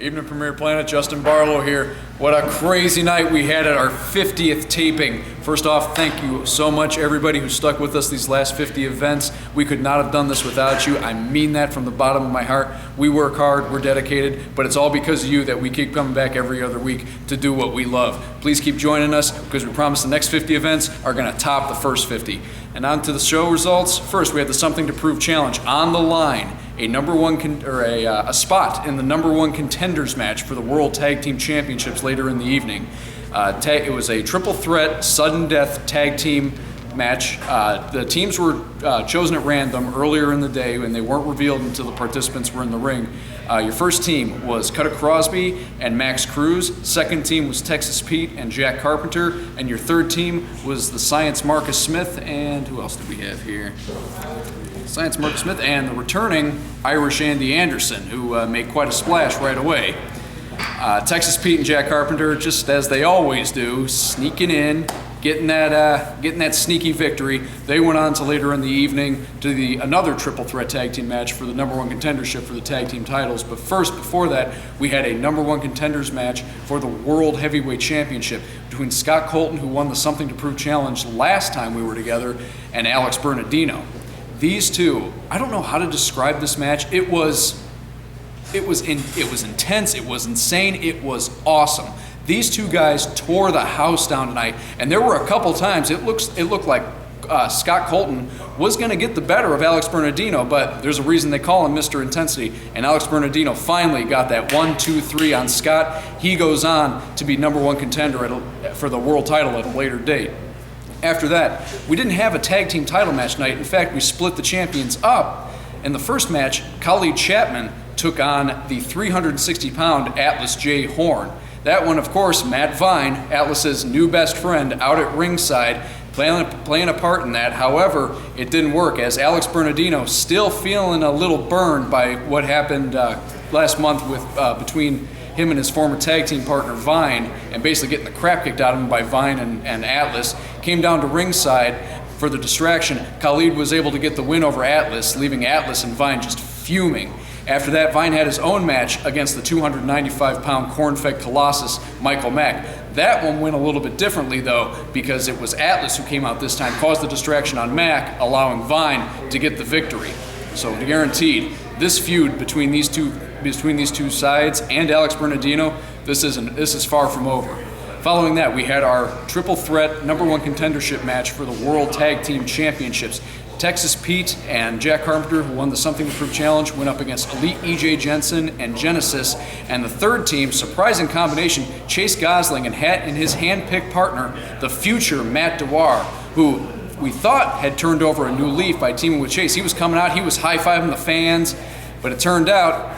Evening Premier Planet, Justin Barlow here. What a crazy night we had at our 50th taping. First off, thank you so much everybody who stuck with us these last 50 events. We could not have done this without you. I mean that from the bottom of my heart. We work hard, we're dedicated, but it's all because of you that we keep coming back every other week to do what we love. Please keep joining us because we promise the next 50 events are going to top the first 50. And on to the show results. First, we had the Something to Prove Challenge on the line. A spot in the #1 contenders match for the World Tag Team Championships later in the evening. It was a triple threat sudden death tag team match. The teams were chosen at random earlier in the day and they weren't revealed until the participants were in the ring. Your first team was Cutter Crosby and Max Cruz. Second team was Texas Pete and Jack Carpenter. And your third team was the Science Marcus Smith and who else did we have here? Science Marcus Smith and the returning Irish Andy Anderson, who made quite a splash right away. Texas Pete and Jack Carpenter, just as they always do, sneaking in, getting that sneaky victory. They went on to later in the evening to another triple threat tag team match for the #1 contendership for the tag team titles. But first, before that, we had a #1 contenders match for the World Heavyweight Championship between Scott Colton, who won the Something to Prove Challenge last time we were together, and Alex Bernardino. These two, I don't know how to describe this match. It was intense, it was insane, it was awesome. These two guys tore the house down tonight, and there were a couple times it looked like Scott Colton was going to get the better of Alex Bernardino, but there's a reason they call him Mr. Intensity, and Alex Bernardino finally got that 1, 2, 3 on Scott. He goes on to be #1 contender for the world title at a later date. After that, we didn't have a tag team title match tonight. In fact, we split the champions up. In the first match, Khalid Chapman took on the 360-pound Atlas J. Horn. That one, of course, Matt Vine, Atlas's new best friend, out at ringside, playing a part in that. However, it didn't work as Alex Bernardino, still feeling a little burned by what happened last month between him and his former tag team partner Vine, and basically getting the crap kicked out of him by Vine and Atlas, came down to ringside for the distraction. Khalid was able to get the win over Atlas, leaving Atlas and Vine just fuming. After that, Vine had his own match against the 295-pound corn-fed colossus, Michael Mack. That one went a little bit differently, though, because it was Atlas who came out this time, caused the distraction on Mack, allowing Vine to get the victory. So guaranteed, this feud between these two sides and Alex Bernardino, this is far from over. Following that, we had our triple threat #1 contendership match for the World Tag Team Championships. Texas Pete and Jack Carpenter, who won the Something to Prove Challenge, went up against Elite EJ Jensen and Genesis. And the third team, surprising combination, Chase Gosling and his hand-picked partner, the future Matt Dewar, who we thought had turned over a new leaf by teaming with Chase. He was coming out, he was high-fiving the fans, but it turned out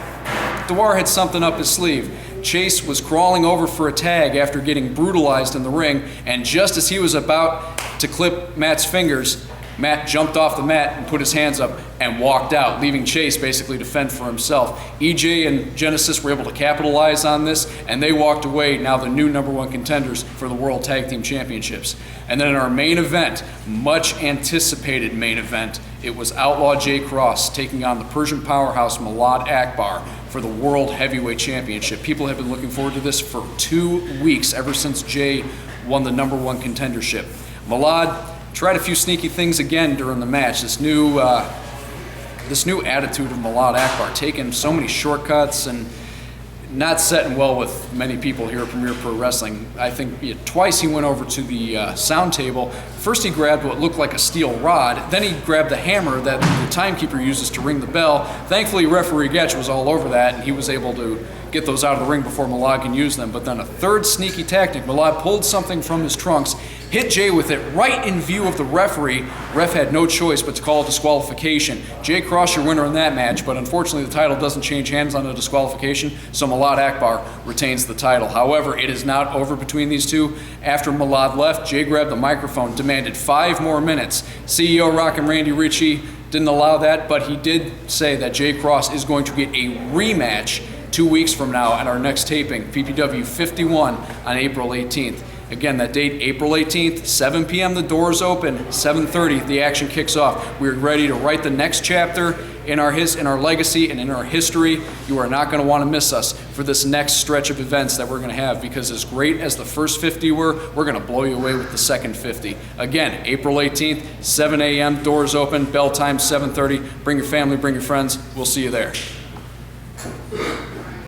Dewar had something up his sleeve. Chase was crawling over for a tag after getting brutalized in the ring, and just as he was about to clip Matt's fingers, Matt jumped off the mat and put his hands up and walked out, leaving Chase basically to fend for himself. EJ and Genesis were able to capitalize on this, and they walked away, now the new #1 contenders for the World Tag Team Championships. And then in our main event, much anticipated main event, it was Outlaw Jay Cross taking on the Persian powerhouse Malad Akbar for the World Heavyweight Championship. People have been looking forward to this for 2 weeks, ever since Jay won the #1 contendership. Malad tried a few sneaky things again during the match. This new attitude of Malad Akbar, taking so many shortcuts and not setting well with many people here at Premier Pro Wrestling. I think twice he went over to the sound table. First he grabbed what looked like a steel rod, then he grabbed the hammer that the timekeeper uses to ring the bell. Thankfully, referee Getch was all over that, and he was able to get those out of the ring before Malad can use them. But then a third sneaky tactic, Malad pulled something from his trunks, hit Jay with it right in view of the referee. Ref had no choice but to call a disqualification. Jay Cross, your winner in that match, but unfortunately the title doesn't change hands on a disqualification, so Malad Akbar retains the title. However, it is not over between these two. After Malad left, Jay grabbed the microphone, demanded 5 more minutes. CEO Rock and Randy Ritchie didn't allow that, but he did say that Jay Cross is going to get a rematch 2 weeks from now at our next taping, PPW 51 on April 18th. Again, that date, April 18th, 7 p.m. the doors open, 7:30 the action kicks off. We're ready to write the next chapter in our legacy and in our history. You are not going to want to miss us for this next stretch of events that we're going to have, because as great as the first 50 were, we're going to blow you away with the second 50. Again, April 18th, 7 a.m., doors open, bell time 7:30. Bring your family, bring your friends. We'll see you there.